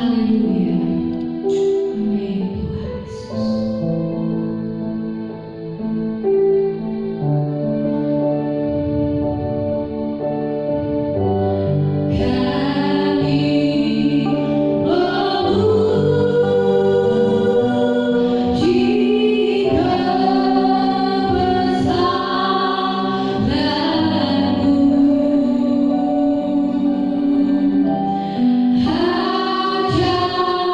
Haleluya. Amin Tuhan Yesus. Hajat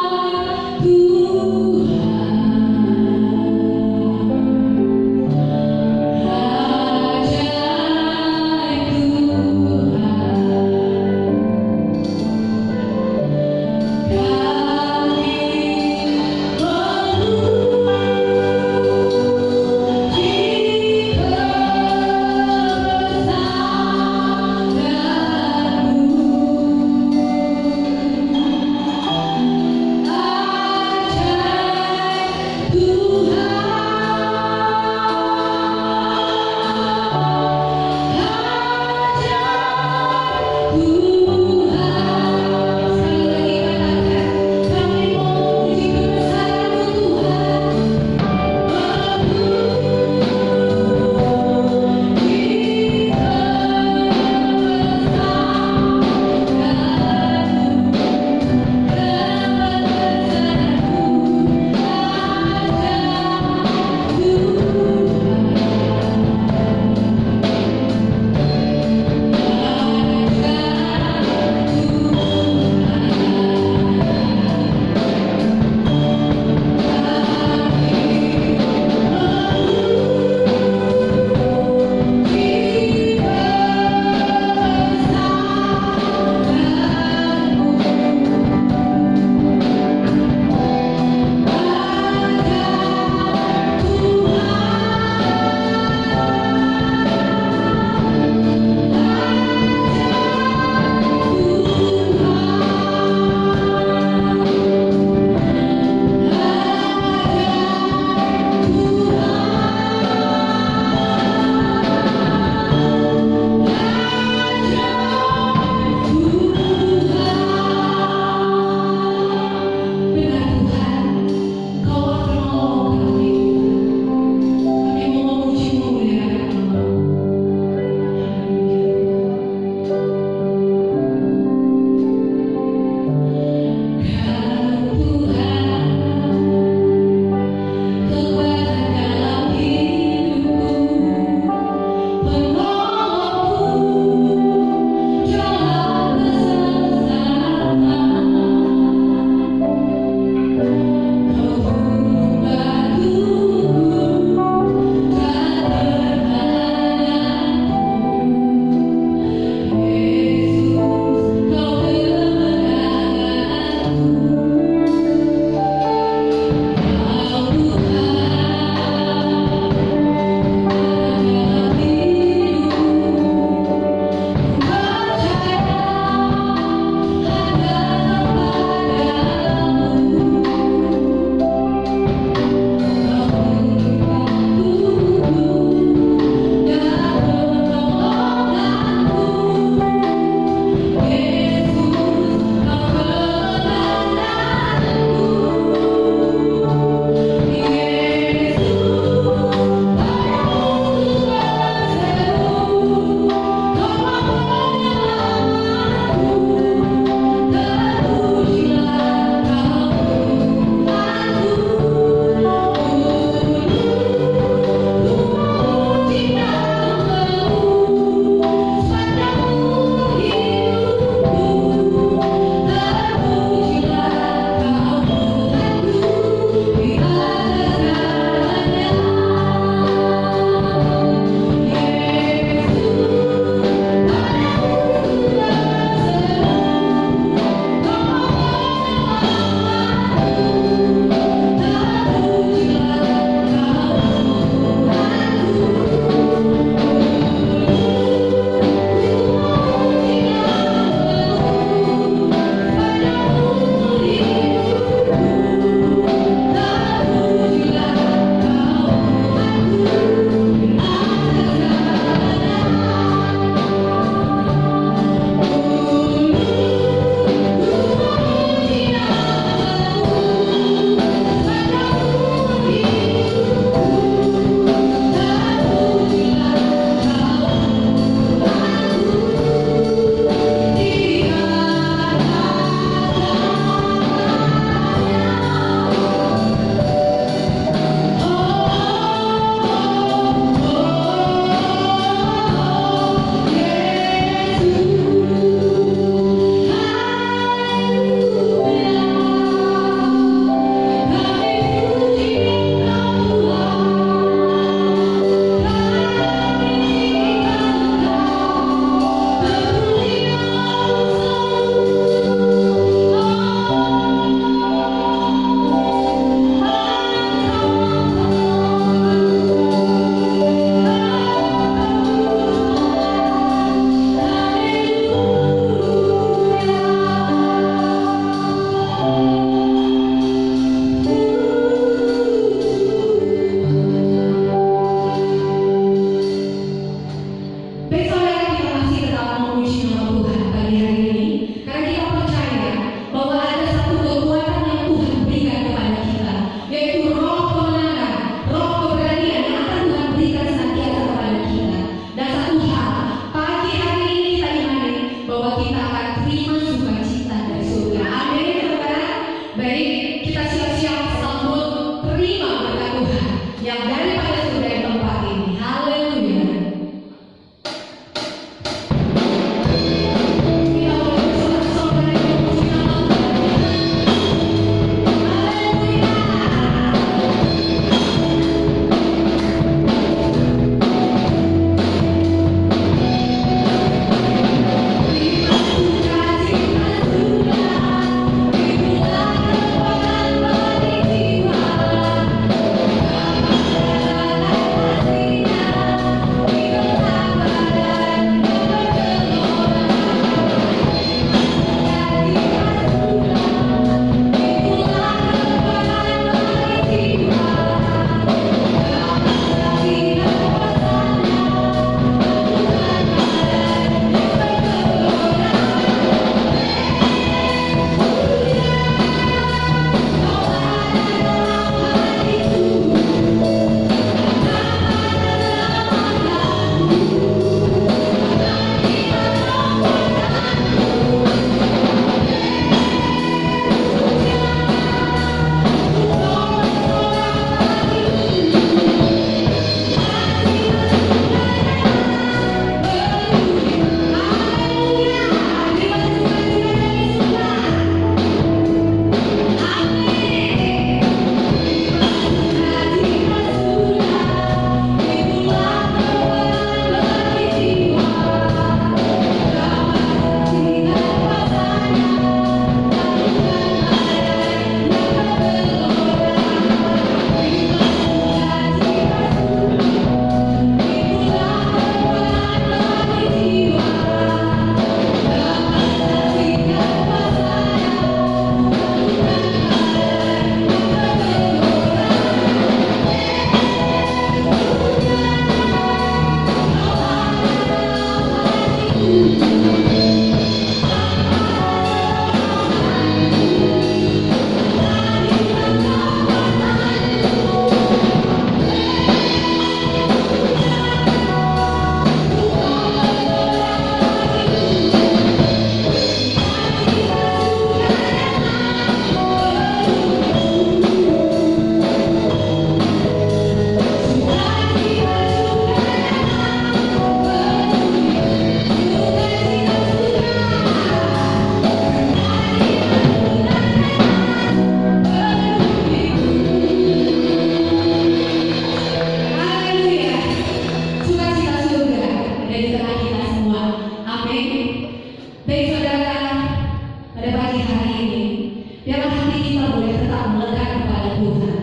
Biarlah hati kita boleh tetap melekat kepada Tuhan,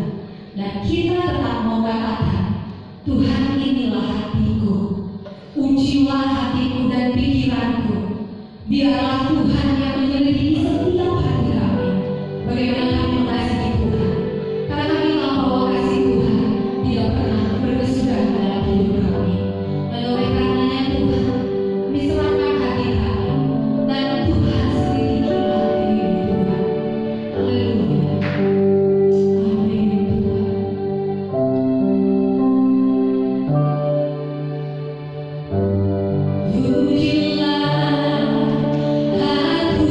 dan kita tetap mau katakan, Tuhan inilah hatiku, ujilah hatiku dan pikiranku. Biarlah Tuhan yang menyelidiki setiap hati kami, bagaimana kami mengasihi Tuhan, karena kami tahu bahwa kasih Tuhan tidak pernah berkesudahan dalam hidup kami. Dan oleh karenanya Tuhan, kami serahkan hati kami, dan Tuhan selidikilah diri Tuhan. Haleluya. Amin Tuhan. Pujilah aku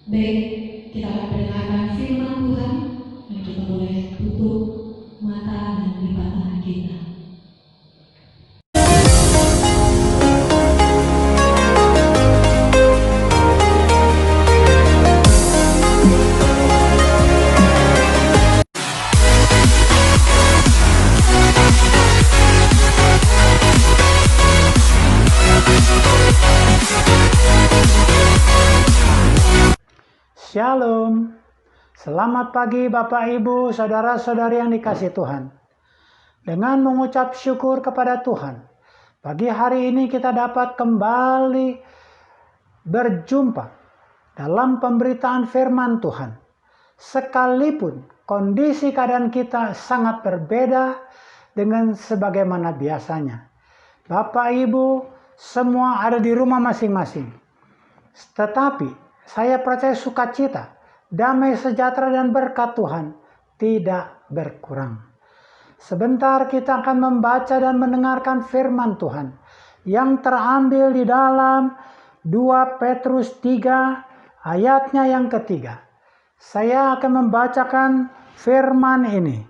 Baik, kita akan mendengarkan firman Tuhan dan kita boleh tutup mata dan lipat tangan kita. Shalom, selamat pagi Bapak Ibu, Saudara-saudari yang dikasihi Tuhan. Dengan mengucap syukur kepada Tuhan, pagi hari ini kita dapat kembali berjumpa dalam pemberitaan firman Tuhan. Sekalipun kondisi keadaan kita sangat berbeda dengan sebagaimana biasanya. Bapak Ibu semua ada di rumah masing-masing. Tetapi saya percaya sukacita, damai sejahtera dan berkat Tuhan tidak berkurang. Sebentar kita akan membaca dan mendengarkan firman Tuhan yang terambil di dalam 2 Petrus 3 ayatnya yang ketiga. Saya akan membacakan firman ini.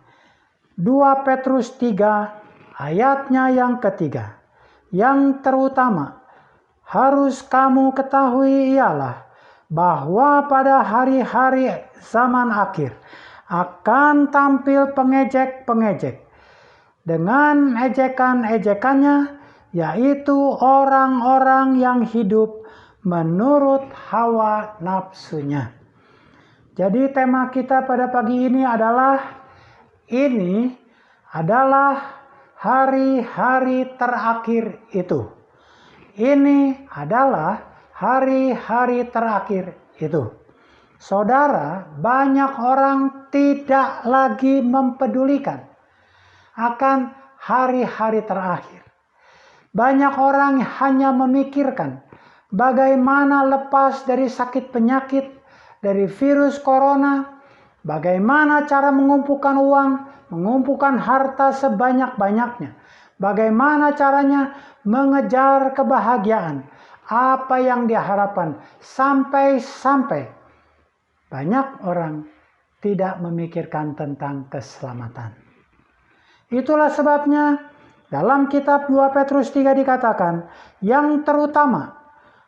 2 Petrus 3 ayatnya yang ketiga. Yang terutama harus kamu ketahui ialah bahwa pada hari-hari zaman akhir akan tampil pengejek-pengejek dengan ejekan-ejekannya, yaitu orang-orang yang hidup menurut hawa nafsunya. Jadi tema kita pada pagi ini adalah hari-hari terakhir itu. Ini adalah hari-hari terakhir itu. Saudara, banyak orang tidak lagi mempedulikan akan hari-hari terakhir. Banyak orang hanya memikirkan bagaimana lepas dari sakit penyakit, dari virus corona, bagaimana cara mengumpulkan uang, mengumpulkan harta sebanyak-banyaknya, bagaimana caranya mengejar kebahagiaan, apa yang diharapkan, sampai-sampai banyak orang tidak memikirkan tentang keselamatan. Itulah sebabnya dalam kitab 2 Petrus 3 dikatakan, yang terutama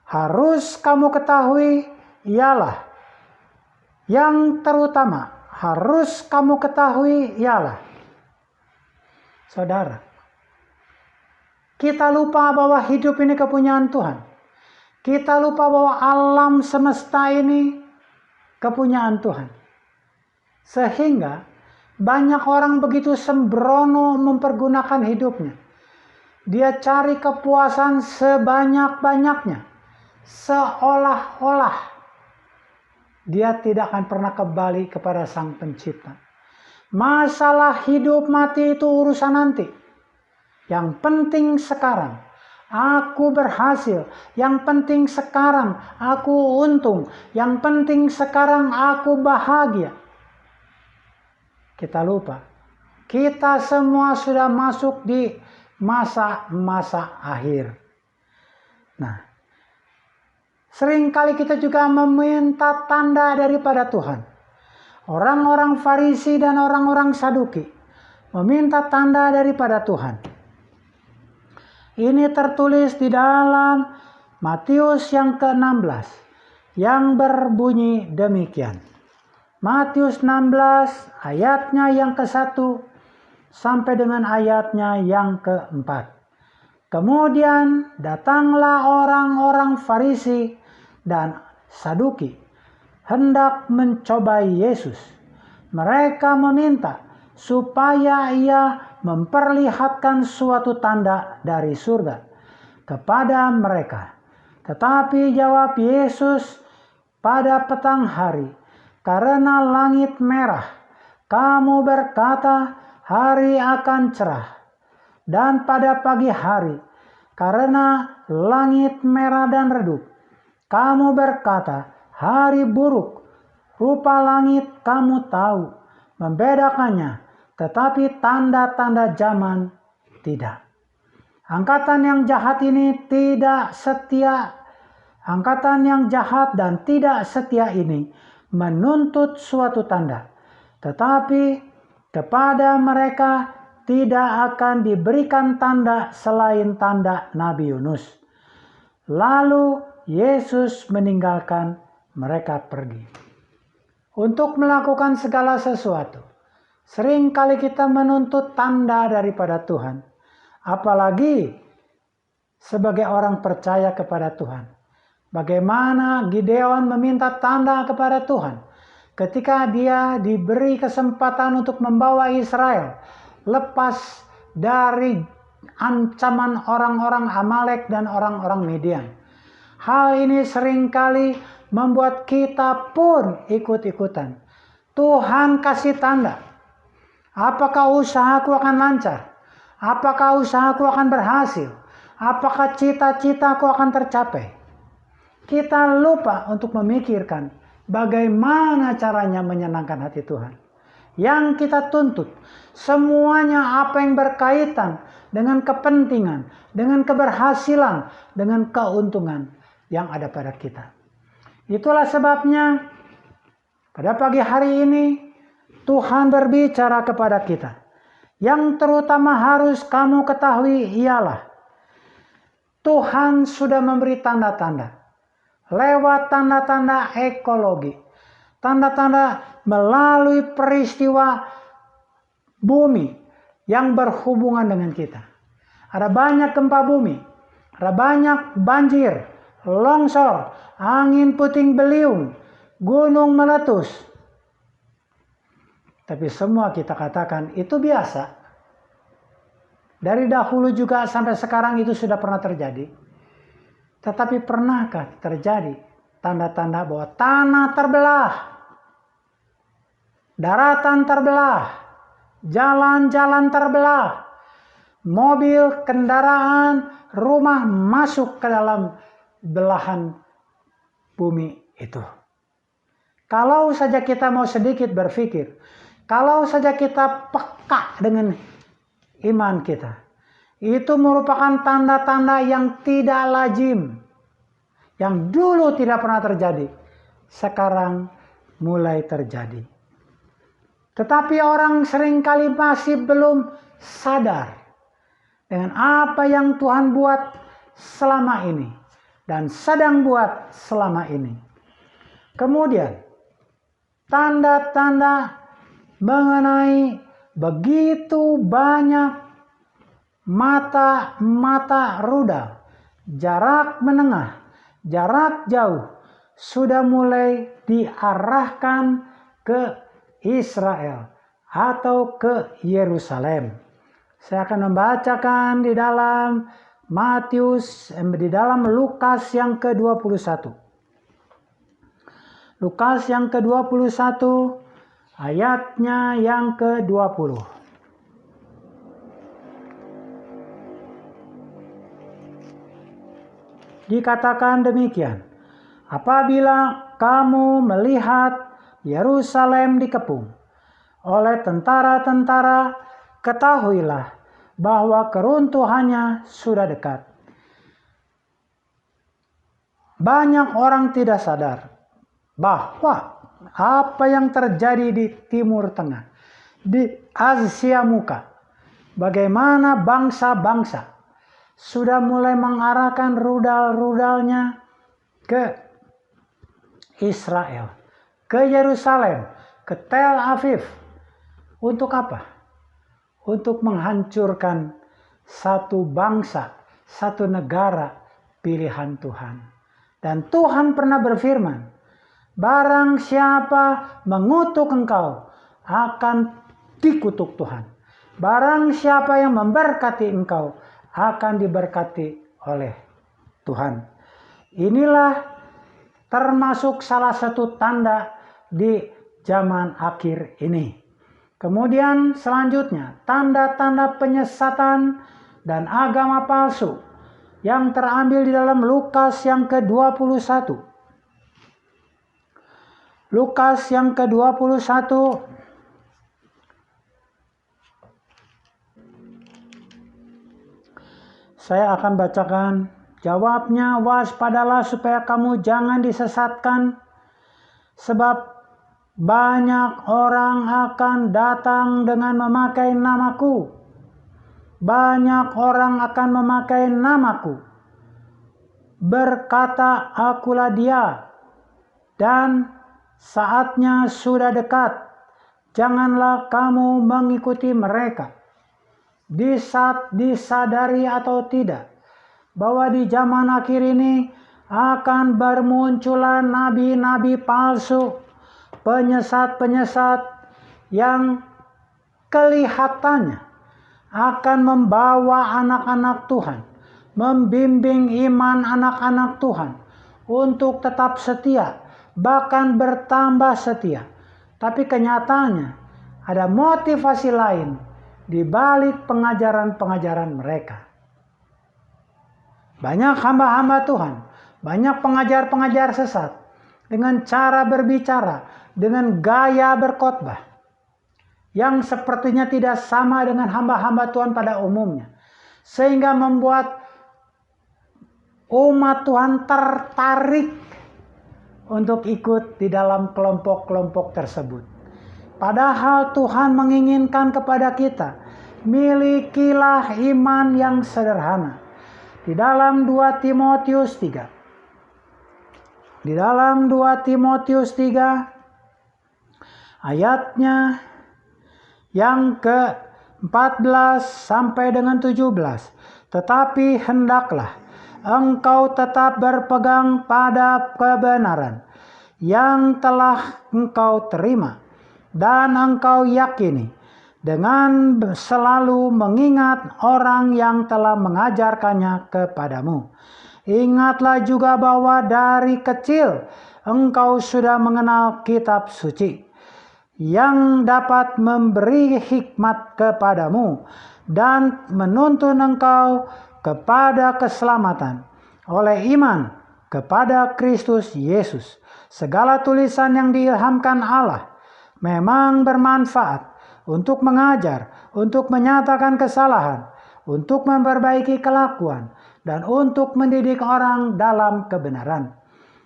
harus kamu ketahui ialah, saudara, kita lupa bahwa hidup ini kepunyaan Tuhan. Kita lupa bahwa alam semesta ini kepunyaan Tuhan. Sehingga banyak orang begitu sembrono mempergunakan hidupnya. Dia cari kepuasan sebanyak-banyaknya. Seolah-olah dia tidak akan pernah kembali kepada Sang Pencipta. Masalah hidup mati itu urusan nanti. Yang penting sekarang aku berhasil, yang penting sekarang aku untung, yang penting sekarang aku bahagia. Kita lupa, kita semua sudah masuk di masa-masa akhir. Nah, seringkali kita juga meminta tanda daripada Tuhan. Orang-orang Farisi dan orang-orang Saduki meminta tanda daripada Tuhan. Ini tertulis di dalam Matius yang ke-16 yang berbunyi demikian. Matius 16 ayatnya yang ke-1 sampai dengan ayatnya yang ke-4. Kemudian datanglah orang-orang Farisi dan Saduki hendak mencobai Yesus. Mereka meminta supaya ia memperlihatkan suatu tanda dari surga kepada mereka. Tetapi jawab Yesus pada petang hari, karena langit merah, kamu berkata hari akan cerah. Dan pada pagi hari, karena langit merah dan redup, kamu berkata hari buruk. Rupa langit kamu tahu, membedakannya, tetapi tanda-tanda zaman tidak. Angkatan yang jahat ini tidak setia Angkatan yang jahat dan tidak setia ini menuntut suatu tanda, tetapi kepada mereka tidak akan diberikan tanda selain tanda Nabi Yunus. Lalu Yesus meninggalkan mereka pergi. Untuk melakukan segala sesuatu, seringkali kita menuntut tanda daripada Tuhan, apalagi sebagai orang percaya kepada Tuhan. Bagaimana Gideon meminta tanda kepada Tuhan ketika dia diberi kesempatan untuk membawa Israel lepas dari ancaman orang-orang Amalek dan orang-orang Midian. Hal ini seringkali membuat kita pun ikut-ikutan. Tuhan kasih tanda. Apakah usahaku akan lancar? Apakah usahaku akan berhasil? Apakah cita-citaku akan tercapai? Kita lupa untuk memikirkan bagaimana caranya menyenangkan hati Tuhan. Yang kita tuntut, semuanya apa yang berkaitan dengan kepentingan, dengan keberhasilan, dengan keuntungan yang ada pada kita. Itulah sebabnya pada pagi hari ini Tuhan berbicara kepada kita. Yang terutama harus kamu ketahui ialah Tuhan sudah memberi tanda-tanda. Lewat tanda-tanda ekologi, tanda-tanda melalui peristiwa bumi yang berhubungan dengan kita. Ada banyak gempa bumi, ada banyak banjir, longsor, angin puting beliung, gunung meletus. Tapi semua kita katakan itu biasa. Dari dahulu juga sampai sekarang itu sudah pernah terjadi. Tetapi pernahkah terjadi tanda-tanda bahwa tanah terbelah, daratan terbelah, jalan-jalan terbelah, mobil, kendaraan, rumah masuk ke dalam belahan bumi itu? Kalau saja kita mau sedikit berpikir, kalau saja kita peka dengan iman kita, itu merupakan tanda-tanda yang tidak lazim, yang dulu tidak pernah terjadi, sekarang mulai terjadi. Tetapi orang seringkali masih belum sadar dengan apa yang Tuhan buat selama ini dan sedang buat selama ini. Kemudian tanda-tanda mengenai begitu banyak mata rudal, jarak menengah, jarak jauh, sudah mulai diarahkan ke Israel atau ke Yerusalem. Saya akan membacakan di dalam di dalam Lukas yang ke-21. Lukas yang ke-21 ayatnya yang ke-20. Dikatakan demikian, apabila kamu melihat Yerusalem dikepung oleh tentara-tentara, ketahuilah bahwa keruntuhannya sudah dekat. Banyak orang tidak sadar bahwa apa yang terjadi di Timur Tengah, di Asia Muka, bagaimana bangsa-bangsa sudah mulai mengarahkan rudal-rudalnya ke Israel, ke Yerusalem, ke Tel Aviv. Untuk apa? Untuk menghancurkan satu bangsa, satu negara pilihan Tuhan. Dan Tuhan pernah berfirman, barang siapa mengutuk engkau akan dikutuk Tuhan. Barang siapa yang memberkati engkau akan diberkati oleh Tuhan. Inilah termasuk salah satu tanda di zaman akhir ini. Kemudian selanjutnya, tanda-tanda penyesatan dan agama palsu yang terambil di dalam Lukas yang ke-21. Lukas yang ke-21 saya akan bacakan Jawabnya, waspadalah supaya kamu jangan disesatkan, sebab banyak orang akan datang dengan memakai namaku. Banyak orang akan memakai namaku, berkata, akulah dia, dan saatnya sudah dekat. Janganlah kamu mengikuti mereka. Disadari atau tidak, bahwa di zaman akhir ini akan bermunculan nabi-nabi palsu, penyesat-penyesat yang kelihatannya akan membawa anak-anak Tuhan, membimbing iman anak-anak Tuhan untuk tetap setia, bahkan bertambah setia. Tapi kenyataannya ada motivasi lain di balik pengajaran-pengajaran mereka. Banyak hamba-hamba Tuhan, banyak pengajar-pengajar sesat dengan cara berbicara, dengan gaya berkhotbah yang sepertinya tidak sama dengan hamba-hamba Tuhan pada umumnya, sehingga membuat umat Tuhan tertarik untuk ikut di dalam kelompok-kelompok tersebut. Padahal Tuhan menginginkan kepada kita, milikilah iman yang sederhana. Di dalam 2 Timotius 3. Di dalam 2 Timotius 3 ayatnya yang ke-14 sampai dengan 17. Tetapi hendaklah engkau tetap berpegang pada kebenaran yang telah engkau terima dan engkau yakini, dengan selalu mengingat orang yang telah mengajarkannya kepadamu. Ingatlah juga bahwa dari kecil engkau sudah mengenal kitab suci, yang dapat memberi hikmat kepadamu dan menuntun engkau kepada keselamatan oleh iman kepada Kristus Yesus. Segala tulisan yang diilhamkan Allah memang bermanfaat untuk mengajar, untuk menyatakan kesalahan, untuk memperbaiki kelakuan, dan untuk mendidik orang dalam kebenaran.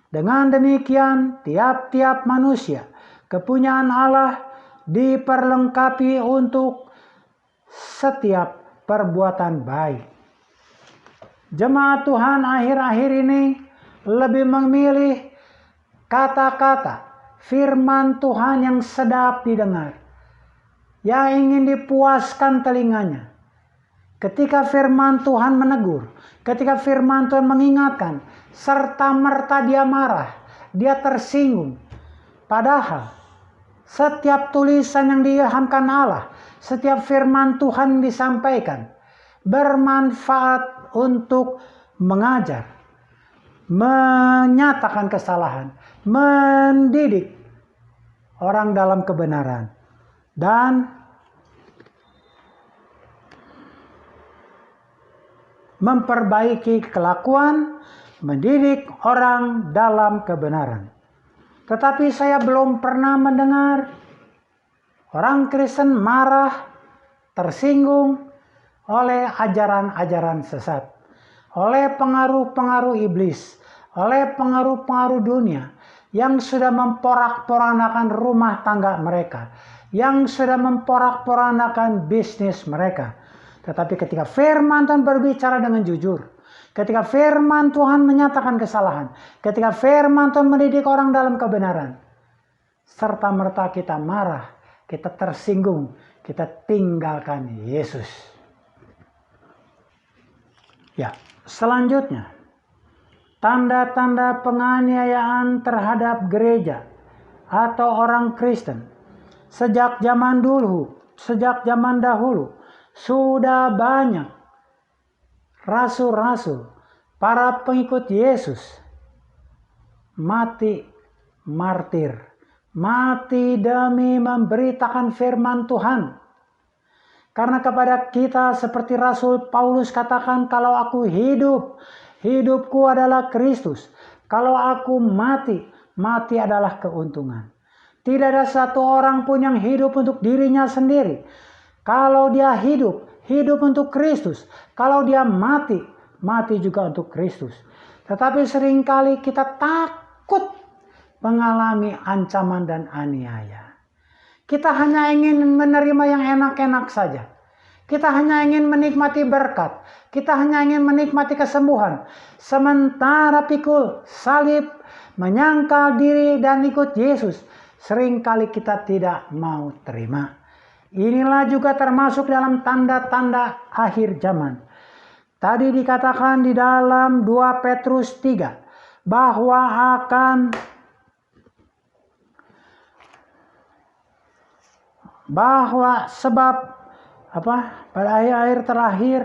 Dengan demikian, tiap-tiap manusia kepunyaan Allah diperlengkapi untuk setiap perbuatan baik. Jemaat Tuhan akhir-akhir ini lebih memilih kata-kata firman Tuhan yang sedap didengar, yang ingin dipuaskan telinganya. Ketika firman Tuhan menegur, ketika firman Tuhan mengingatkan, serta merta dia marah, dia tersinggung. Padahal setiap tulisan yang diilhamkan Allah, setiap firman Tuhan yang disampaikan, bermanfaat untuk mengajar, menyatakan kesalahan, mendidik orang dalam kebenaran, dan memperbaiki kelakuan, mendidik orang dalam kebenaran. Tetapi saya belum pernah mendengar orang Kristen marah, tersinggung oleh ajaran-ajaran sesat, oleh pengaruh-pengaruh iblis, oleh pengaruh-pengaruh dunia yang sudah memporak-porandakan rumah tangga mereka, yang sudah memporak-porandakan bisnis mereka. Tetapi ketika firman Tuhan berbicara dengan jujur, ketika firman Tuhan menyatakan kesalahan, ketika firman Tuhan mendidik orang dalam kebenaran, serta merta kita marah, kita tersinggung, kita tinggalkan Yesus. Ya, selanjutnya, tanda-tanda penganiayaan terhadap gereja atau orang Kristen. Sejak zaman dahulu, sudah banyak rasul-rasul, para pengikut Yesus, mati martir, mati demi memberitakan firman Tuhan. Karena kepada kita seperti Rasul Paulus katakan, kalau aku hidup, hidupku adalah Kristus. Kalau aku mati, mati adalah keuntungan. Tidak ada satu orang pun yang hidup untuk dirinya sendiri. Kalau dia hidup, hidup untuk Kristus. Kalau dia mati, mati juga untuk Kristus. Tetapi seringkali kita takut mengalami ancaman dan aniaya. Kita hanya ingin menerima yang enak-enak saja. Kita hanya ingin menikmati berkat. Kita hanya ingin menikmati kesembuhan. Sementara pikul, salib, menyangkal diri dan ikut Yesus, seringkali kita tidak mau terima. Inilah juga termasuk dalam tanda-tanda akhir zaman. Tadi dikatakan di dalam 2 Petrus 3 bahwa sebab pada akhir-akhir terakhir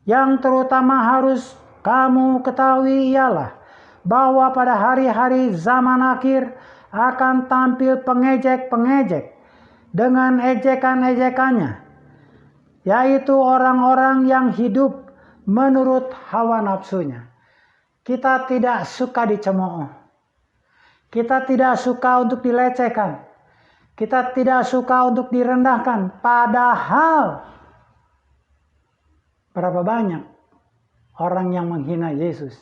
yang terutama harus kamu ketahui ialah bahwa pada hari-hari zaman akhir akan tampil pengejek-pengejek dengan ejekan-ejekannya, yaitu orang-orang yang hidup menurut hawa nafsunya. Kita tidak suka dicemooh. Kita tidak suka untuk dilecehkan. Kita tidak suka untuk direndahkan. Padahal berapa banyak orang yang menghina Yesus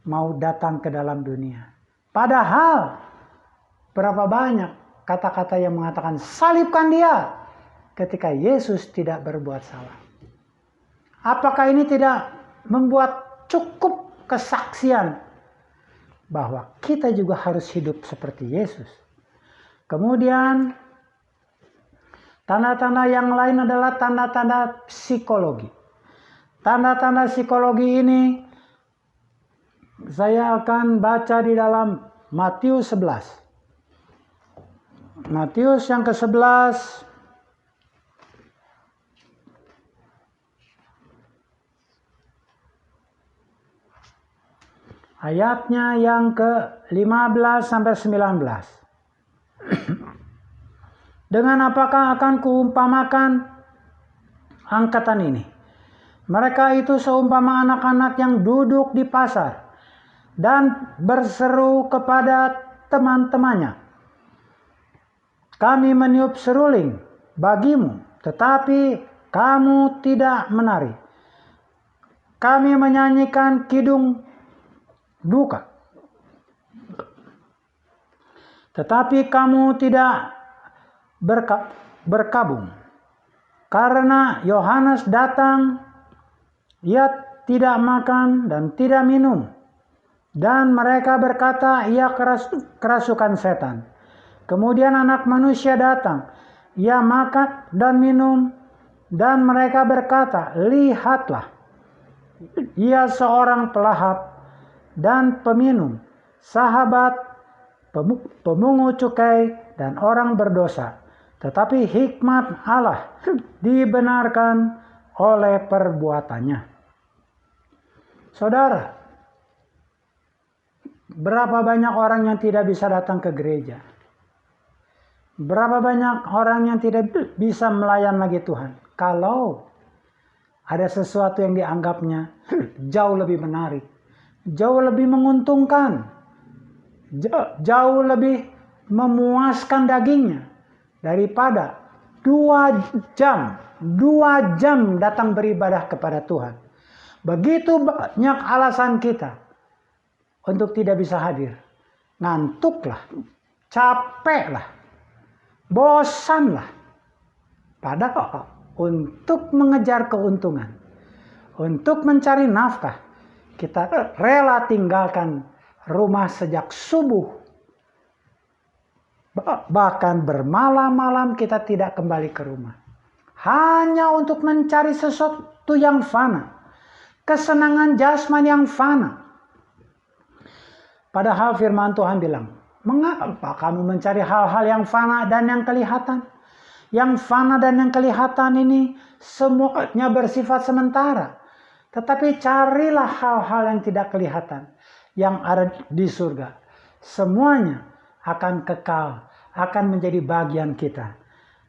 mau datang ke dalam dunia. Padahal berapa banyak kata-kata yang mengatakan salibkan dia ketika Yesus tidak berbuat salah. Apakah ini tidak membuat cukup kesaksian bahwa kita juga harus hidup seperti Yesus? Kemudian tanda-tanda yang lain adalah tanda-tanda psikologi. Tanda-tanda psikologi ini saya akan baca di dalam Matius 11. Matius yang ke-11 ayatnya yang ke-15 sampai 19. Dengan apakah akan kuumpamakan angkatan ini? Mereka itu seumpama anak-anak yang duduk di pasar dan berseru kepada teman-temannya, kami meniup seruling bagimu, tetapi kamu tidak menari. Kami menyanyikan kidung duka, tetapi kamu tidak berkabung. Karena Yohanes datang, ia tidak makan dan tidak minum. Dan mereka berkata, ia kerasukan setan. Kemudian anak manusia datang, ia makan dan minum. Dan mereka berkata, lihatlah, ia seorang pelahap dan peminum, sahabat pemungut cukai dan orang berdosa. Tetapi hikmat Allah dibenarkan oleh perbuatannya. Saudara, berapa banyak orang yang tidak bisa datang ke gereja? Berapa banyak orang yang tidak bisa melayan lagi Tuhan? Kalau ada sesuatu yang dianggapnya jauh lebih menarik, jauh lebih menguntungkan, jauh lebih memuaskan dagingnya daripada 2 jam datang beribadah kepada Tuhan. Begitu banyak alasan kita untuk tidak bisa hadir. Ngantuklah, capeklah, bosanlah. Padahal untuk mengejar keuntungan, untuk mencari nafkah, kita rela tinggalkan rumah sejak subuh. Bahkan bermalam-malam kita tidak kembali ke rumah. Hanya untuk mencari sesuatu yang fana. Kesenangan jasmani yang fana. Padahal firman Tuhan bilang, mengapa kamu mencari hal-hal yang fana dan yang kelihatan? Yang fana dan yang kelihatan ini semuanya bersifat sementara. Tetapi carilah hal-hal yang tidak kelihatan, yang ada di surga. Semuanya akan kekal, akan menjadi bagian kita.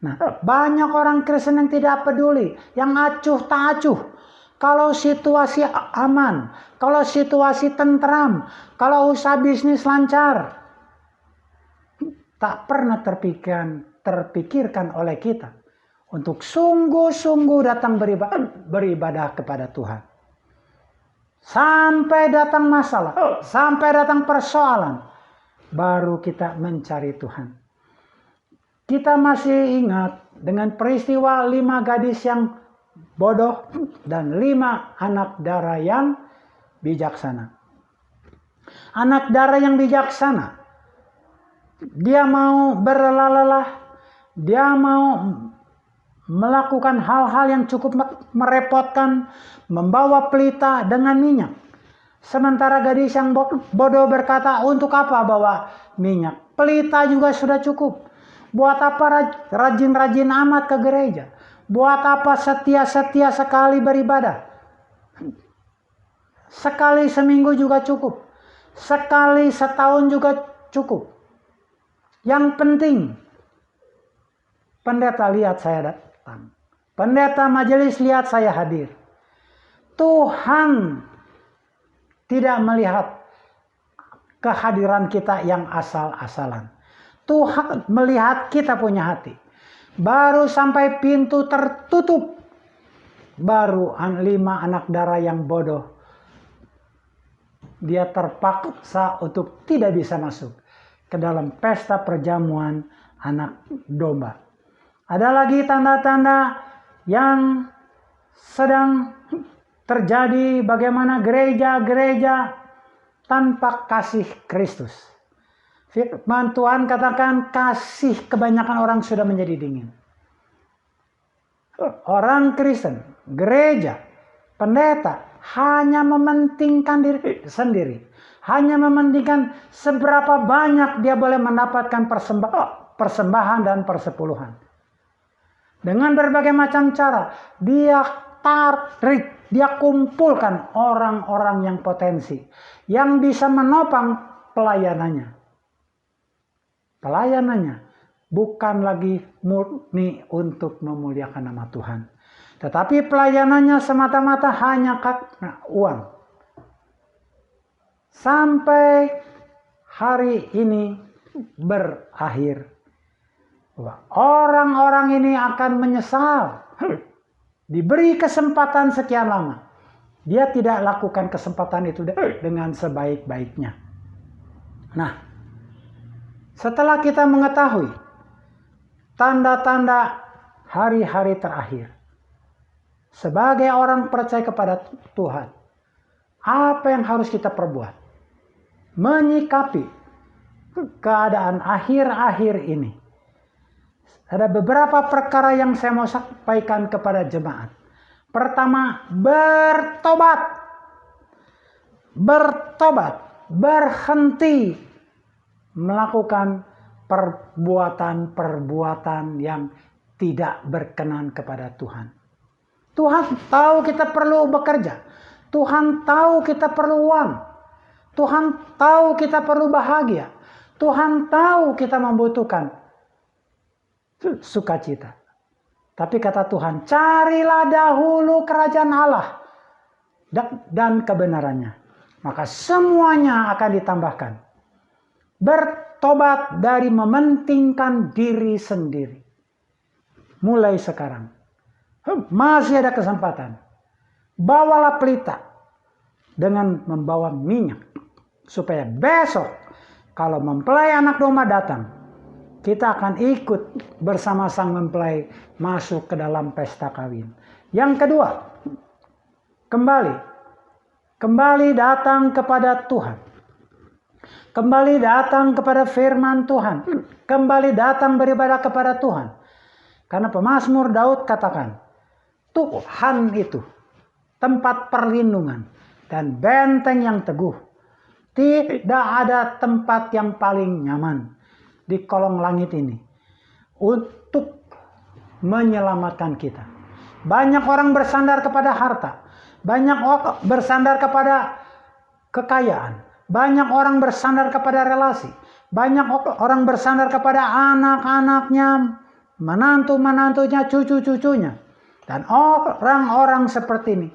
Nah, banyak orang Kristen yang tidak peduli, yang acuh tak acuh. Kalau situasi aman, kalau situasi tentram, kalau usaha bisnis lancar, tak pernah terpikirkan oleh kita untuk sungguh-sungguh datang beribadah kepada Tuhan. sampai datang masalah, sampai datang persoalan, baru kita mencari Tuhan. Kita masih ingat dengan peristiwa 5 gadis yang bodoh dan 5 anak dara yang bijaksana. Anak dara yang bijaksana, dia mau berlelah-lelah, dia mau melakukan hal-hal yang cukup merepotkan, membawa pelita dengan minyak. Sementara gadis yang bodoh berkata, untuk apa bawa minyak? Pelita juga sudah cukup. Buat apa rajin-rajin amat ke gereja? Buat apa setia-setia sekali beribadah? Sekali seminggu juga cukup. Sekali setahun juga cukup. Yang penting, pendeta lihat saya datang. Pendeta majelis lihat saya hadir. Tuhan tidak melihat kehadiran kita yang asal-asalan. Tuhan melihat kita punya hati. Baru sampai pintu tertutup, baru 5 anak dara yang bodoh, dia terpaksa untuk tidak bisa masuk ke dalam pesta perjamuan anak domba. Ada lagi tanda-tanda yang sedang terjadi, bagaimana gereja-gereja tanpa kasih Kristus. Firman Tuhan katakan kasih kebanyakan orang sudah menjadi dingin. Orang Kristen, gereja, pendeta hanya mementingkan diri sendiri. Hanya mementingkan seberapa banyak dia boleh mendapatkan persembahan dan persepuluhan. Dengan berbagai macam cara, dia tarik, dia kumpulkan orang-orang yang potensi, yang bisa menopang pelayanannya. Pelayanannya bukan lagi murni untuk memuliakan nama Tuhan, tetapi pelayanannya semata-mata hanya karena uang. Sampai hari ini berakhir, orang-orang ini akan menyesal. Diberi kesempatan sekian lama, dia tidak lakukan kesempatan itu dengan sebaik-baiknya. Nah, setelah kita mengetahui tanda-tanda hari-hari terakhir, sebagai orang percaya kepada Tuhan, apa yang harus kita perbuat? Menyikapi keadaan akhir-akhir ini. Ada beberapa perkara yang saya mau sampaikan kepada jemaat. Pertama, bertobat. Bertobat, berhenti melakukan perbuatan-perbuatan yang tidak berkenan kepada Tuhan. Tuhan tahu kita perlu bekerja. Tuhan tahu kita perlu uang. Tuhan tahu kita perlu bahagia. Tuhan tahu kita membutuhkan sukacita. Tapi kata Tuhan, carilah dahulu kerajaan Allah dan kebenarannya, maka semuanya akan ditambahkan. Bertobat dari mementingkan diri sendiri. Mulai sekarang, masih ada kesempatan. Bawalah pelita dengan membawa minyak, supaya besok kalau mempelai anak domba datang, kita akan ikut bersama sang mempelai masuk ke dalam pesta kawin. Yang kedua, kembali datang kepada Tuhan. Kembali datang kepada firman Tuhan. Kembali datang beribadah kepada Tuhan. Karena pemazmur Daud katakan, Tuhan itu tempat perlindungan dan benteng yang teguh. Tidak ada tempat yang paling nyaman di kolong langit ini untuk menyelamatkan kita. Banyak orang bersandar kepada harta, banyak orang bersandar kepada kekayaan, banyak orang bersandar kepada relasi, banyak orang bersandar kepada anak-anaknya, menantu-menantunya, cucu-cucunya. Dan orang-orang seperti ini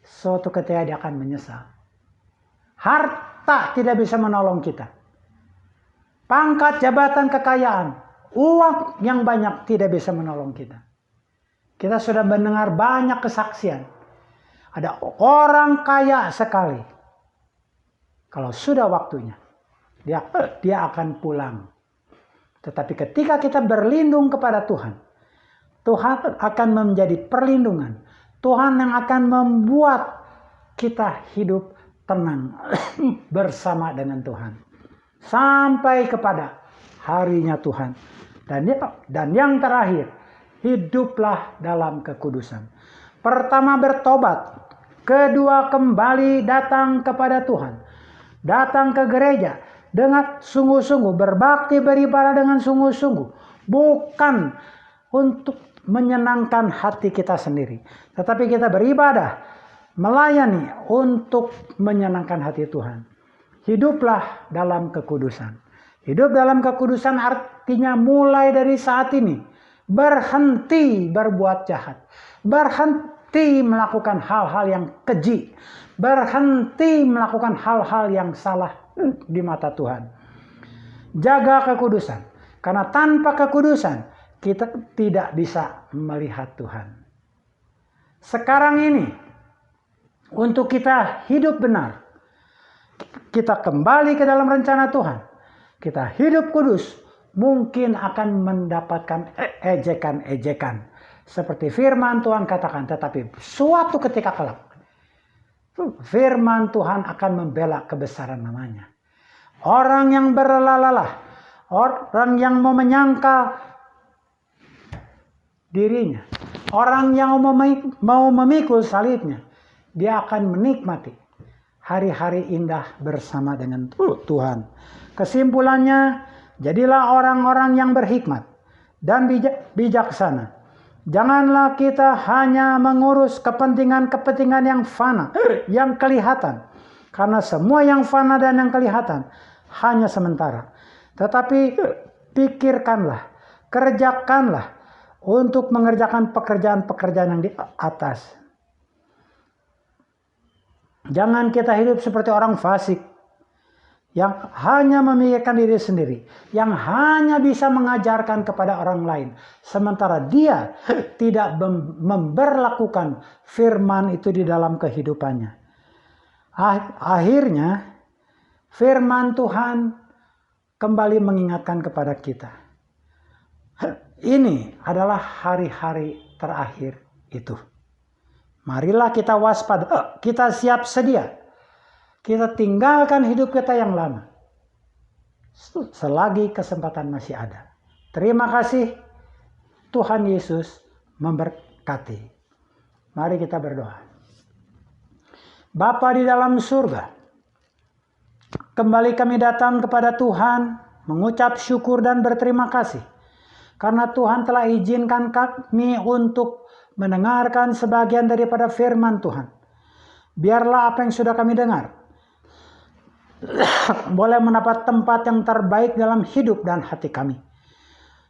suatu ketika dia akan menyesal. Harta tidak bisa menolong kita. Pangkat, jabatan, kekayaan, uang yang banyak tidak bisa menolong kita. Kita sudah mendengar banyak kesaksian. Ada orang kaya sekali. Kalau sudah waktunya, dia akan pulang. Tetapi ketika kita berlindung kepada Tuhan, Tuhan akan menjadi perlindungan. Tuhan yang akan membuat kita hidup tenang bersama dengan Tuhan. Sampai kepada harinya Tuhan. Dan yang terakhir, hiduplah dalam kekudusan. Pertama bertobat. Kedua kembali datang kepada Tuhan. Datang ke gereja dengan sungguh-sungguh. Berbakti beribadah dengan sungguh-sungguh. Bukan untuk menyenangkan hati kita sendiri. Tetapi kita beribadah. Melayani untuk menyenangkan hati Tuhan. Hiduplah dalam kekudusan. Hidup dalam kekudusan artinya mulai dari saat ini. Berhenti berbuat jahat. Berhenti melakukan hal-hal yang keji. Berhenti melakukan hal-hal yang salah di mata Tuhan. Jaga kekudusan. Karena tanpa kekudusan kita tidak bisa melihat Tuhan. Sekarang ini untuk kita hidup benar, kita kembali ke dalam rencana Tuhan, kita hidup kudus, mungkin akan mendapatkan ejekan-ejekan. Seperti firman Tuhan katakan, tetapi suatu ketika kelak, firman Tuhan akan membela kebesaran namanya. Orang yang berlalah, orang yang mau menyangkal dirinya, orang yang mau memikul salibnya, dia akan menikmati hari-hari indah bersama dengan Tuhan. Kesimpulannya, jadilah orang-orang yang berhikmat dan bijaksana. Janganlah kita hanya mengurus kepentingan-kepentingan yang fana, yang kelihatan. Karena semua yang fana dan yang kelihatan hanya sementara. Tetapi pikirkanlah, kerjakanlah untuk mengerjakan pekerjaan-pekerjaan yang di atas. Jangan kita hidup seperti orang fasik yang hanya memikirkan diri sendiri, yang hanya bisa mengajarkan kepada orang lain, sementara dia tidak memberlakukan firman itu di dalam kehidupannya. Akhirnya firman Tuhan kembali mengingatkan kepada kita. Ini adalah hari-hari terakhir itu. Marilah kita waspada, kita siap sedia. Kita tinggalkan hidup kita yang lama. Selagi kesempatan masih ada. Terima kasih. Tuhan Yesus memberkati. Mari kita berdoa. Bapa di dalam surga, kembali kami datang kepada Tuhan, mengucap syukur dan berterima kasih. Karena Tuhan telah izinkan kami untuk mendengarkan sebagian daripada firman Tuhan. Biarlah apa yang sudah kami dengar boleh mendapat tempat yang terbaik dalam hidup dan hati kami.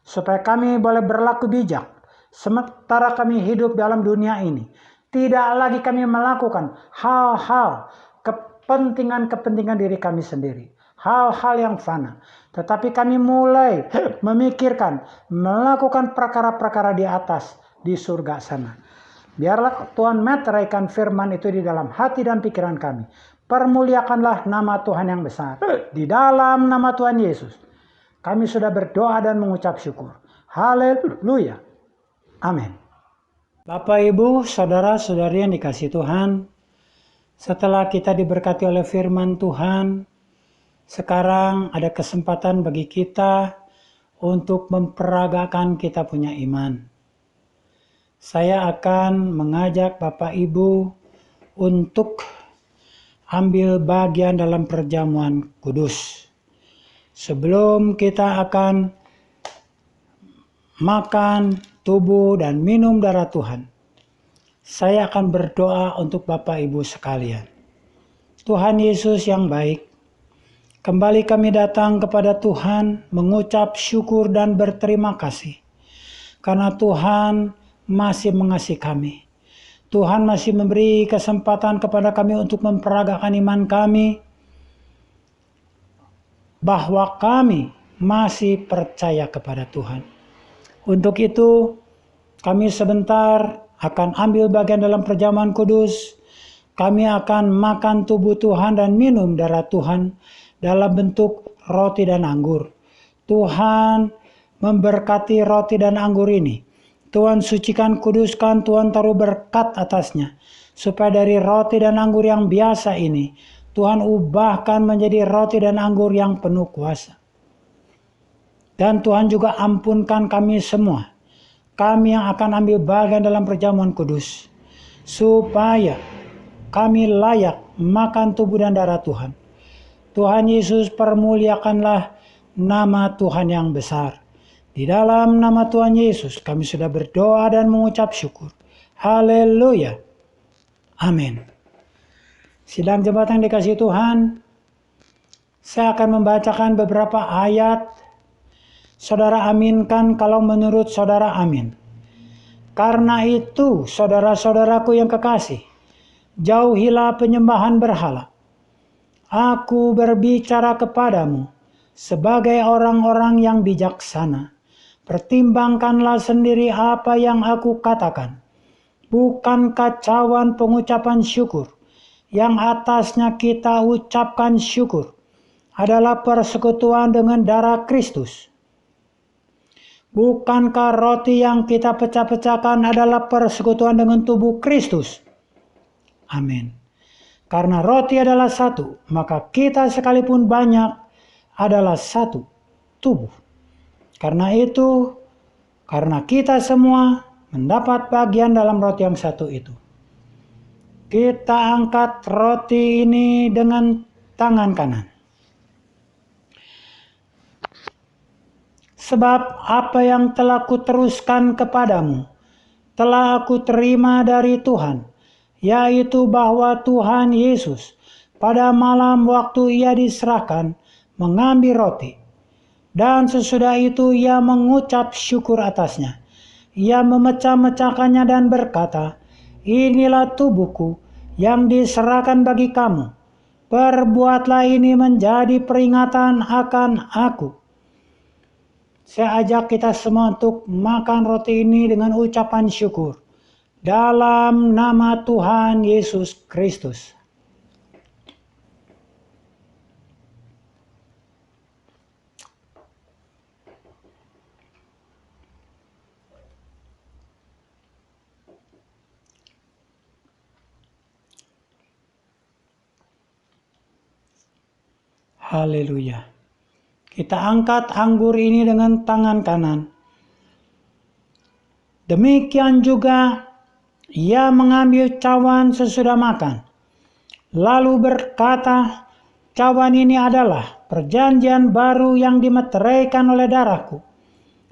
Supaya kami boleh berlaku bijak sementara kami hidup dalam dunia ini. Tidak lagi kami melakukan hal-hal kepentingan-kepentingan diri kami sendiri. Hal-hal yang fana. Tetapi kami mulai memikirkan, melakukan perkara-perkara di atas, di surga sana. Biarlah Tuhan meteraikan firman itu di dalam hati dan pikiran kami. Permuliakanlah nama Tuhan yang besar. Di dalam nama Tuhan Yesus, kami sudah berdoa dan mengucap syukur. Haleluya. Amin. Bapak, Ibu, saudara-saudari yang dikasihi Tuhan, setelah kita diberkati oleh firman Tuhan, sekarang ada kesempatan bagi kita untuk memperagakan kita punya iman. Saya akan mengajak Bapak Ibu untuk ambil bagian dalam perjamuan kudus. Sebelum kita akan makan tubuh dan minum darah Tuhan, saya akan berdoa untuk Bapak Ibu sekalian. Tuhan Yesus yang baik, kembali kami datang kepada Tuhan mengucap syukur dan berterima kasih. Karena Tuhan masih mengasihi kami. Tuhan masih memberi kesempatan kepada kami untuk memperagakan iman kami. Bahwa kami masih percaya kepada Tuhan. Untuk itu kami sebentar akan ambil bagian dalam perjamuan kudus. kami akan makan tubuh Tuhan dan minum darah Tuhan dalam bentuk roti dan anggur. Tuhan memberkati roti dan anggur ini. Tuhan sucikan, kuduskan, Tuhan taruh berkat atasnya. Supaya dari roti dan anggur yang biasa ini, Tuhan ubahkan menjadi roti dan anggur yang penuh kuasa. Dan Tuhan juga ampunkan kami semua, kami yang akan ambil bagian dalam perjamuan kudus, supaya kami layak makan tubuh dan darah Tuhan. Tuhan Yesus, permuliakanlah nama Tuhan yang besar. Di dalam nama Tuhan Yesus kami sudah berdoa dan mengucap syukur. Haleluya. Amin. Sidang jemaat yang dikasihi Tuhan, saya akan membacakan beberapa ayat. Saudara aminkan kalau menurut saudara amin. Karena itu, saudara-saudaraku yang kekasih, jauhilah penyembahan berhala. Aku berbicara kepadamu sebagai orang-orang yang bijaksana. Pertimbangkanlah sendiri apa yang aku katakan. Bukan kacauan pengucapan syukur, yang atasnya kita ucapkan syukur, adalah persekutuan dengan darah Kristus. Bukankah roti yang kita pecah-pecahkan adalah persekutuan dengan tubuh Kristus? Amin. Karena roti adalah satu, maka kita sekalipun banyak adalah satu tubuh. Karena itu, karena kita semua mendapat bagian dalam roti yang satu itu, kita angkat roti ini dengan tangan kanan. Sebab apa yang telah kuteruskan kepadamu, telah aku terima dari Tuhan, yaitu bahwa Tuhan Yesus pada malam waktu ia diserahkan mengambil roti, dan sesudah itu ia mengucap syukur atasnya. Ia memecah-mecahkannya dan berkata, inilah tubuhku yang diserahkan bagi kamu. Perbuatlah ini menjadi peringatan akan aku. Saya ajak kita semua untuk makan roti ini dengan ucapan syukur. Dalam nama Tuhan Yesus Kristus. Haleluya. Kita angkat anggur ini dengan tangan kanan. Demikian juga ia mengambil cawan sesudah makan, lalu berkata, cawan ini adalah perjanjian baru yang dimeteraikan oleh darahku.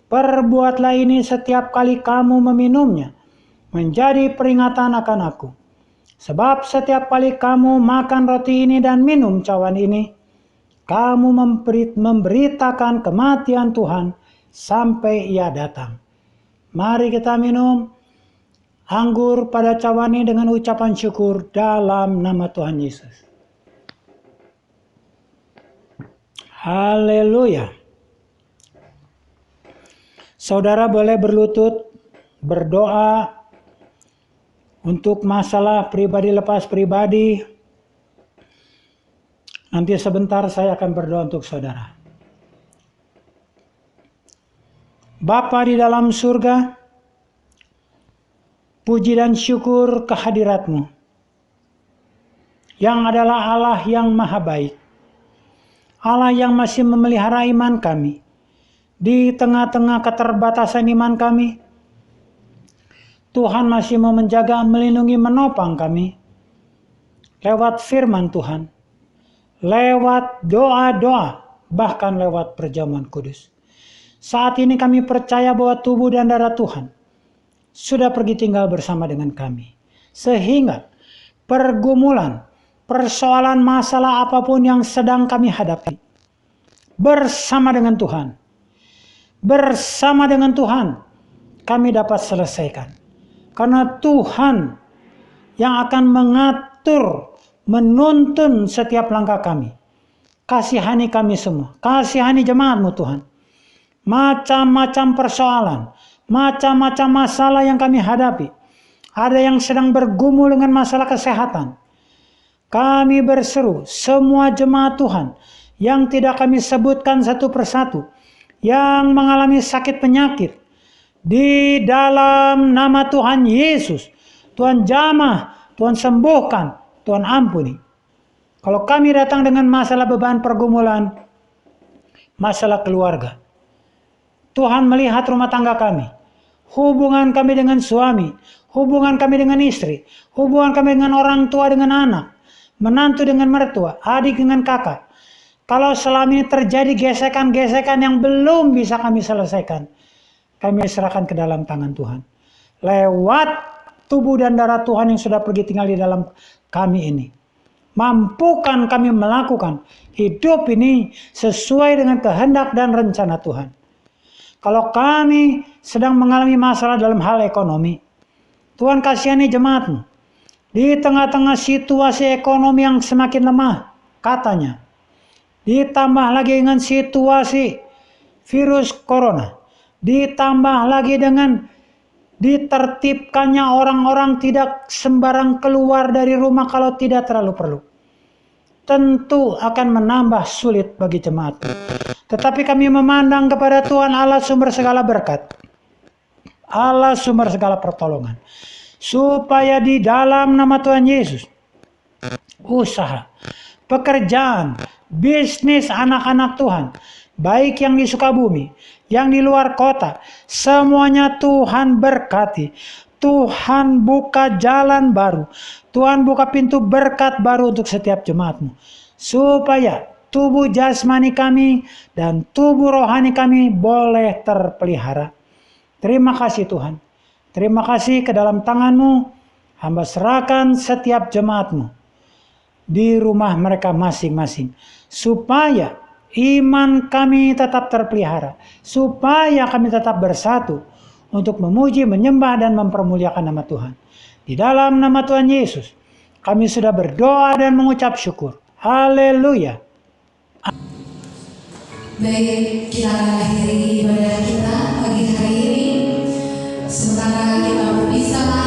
Perbuatlah ini setiap kali kamu meminumnya, menjadi peringatan akan aku. Sebab setiap kali kamu makan roti ini dan minum cawan ini, kamu memberitakan kematian Tuhan sampai ia datang. Mari kita minum anggur pada cawan ini dengan ucapan syukur dalam nama Tuhan Yesus. Haleluya. Saudara boleh berlutut berdoa untuk masalah pribadi lepas pribadi. Nanti sebentar saya akan berdoa untuk saudara. Bapa di dalam surga, puji dan syukur kehadirat-Mu, yang adalah Allah yang maha baik, Allah yang masih memelihara iman kami. Di tengah-tengah keterbatasan iman kami, Tuhan masih mau menjaga, melindungi, menopang kami. Lewat firman Tuhan, lewat doa-doa, bahkan lewat perjamuan kudus. Saat ini kami percaya bahwa tubuh dan darah Tuhan sudah pergi tinggal bersama dengan kami. Sehingga pergumulan, persoalan, masalah apapun yang sedang kami hadapi, bersama dengan Tuhan, kami dapat selesaikan. Karena Tuhan yang akan mengatur, menuntun setiap langkah kami. Kasihani kami semua. Kasihani jemaat-Mu Tuhan. Macam-macam persoalan, macam-macam masalah yang kami hadapi. Ada yang sedang bergumul dengan masalah kesehatan. kami berseru semua jemaat Tuhan yang tidak kami sebutkan satu persatu, yang mengalami sakit penyakit, di dalam nama Tuhan Yesus, Tuhan jamah, Tuhan sembuhkan, Tuhan ampuni. Kalau kami datang dengan masalah beban pergumulan, masalah keluarga, Tuhan melihat rumah tangga kami, hubungan kami dengan suami, hubungan kami dengan istri, hubungan kami dengan orang tua dengan anak, menantu dengan mertua, adik dengan kakak. Kalau selama ini terjadi gesekan-gesekan yang belum bisa kami selesaikan, kami serahkan ke dalam tangan Tuhan. Lewat tubuh dan darah Tuhan yang sudah pergi tinggal di dalam kami ini, mampukan kami melakukan hidup ini sesuai dengan kehendak dan rencana Tuhan. Kalau kami sedang mengalami masalah dalam hal ekonomi, Tuhan kasihani jemaat-Mu. Di tengah-tengah situasi ekonomi yang semakin lemah, katanya, ditambah lagi dengan situasi virus corona, ditambah lagi dengan ditertibkannya orang-orang tidak sembarang keluar dari rumah kalau tidak terlalu perlu, tentu akan menambah sulit bagi jemaat. Tetapi kami memandang kepada Tuhan Allah sumber segala berkat, Allah sumber segala pertolongan, supaya di dalam nama Tuhan Yesus, usaha, pekerjaan, bisnis anak-anak Tuhan, baik yang di Sukabumi, yang di luar kota, semuanya Tuhan berkati. Tuhan buka jalan baru, Tuhan buka pintu berkat baru untuk setiap jemaat-Mu, supaya tubuh jasmani kami dan tubuh rohani kami boleh terpelihara. Terima kasih Tuhan. Terima kasih, ke dalam tangan-Mu hamba serahkan setiap jemaat-Mu di rumah mereka masing-masing, supaya iman kami tetap terpelihara, supaya kami tetap bersatu untuk memuji, menyembah, dan mempermuliakan nama Tuhan. Di dalam nama Tuhan Yesus kami sudah berdoa dan mengucap syukur. Haleluya. Baik, kita akan akhiri ibadah kita pagi hari ini. Sementara kita berpisah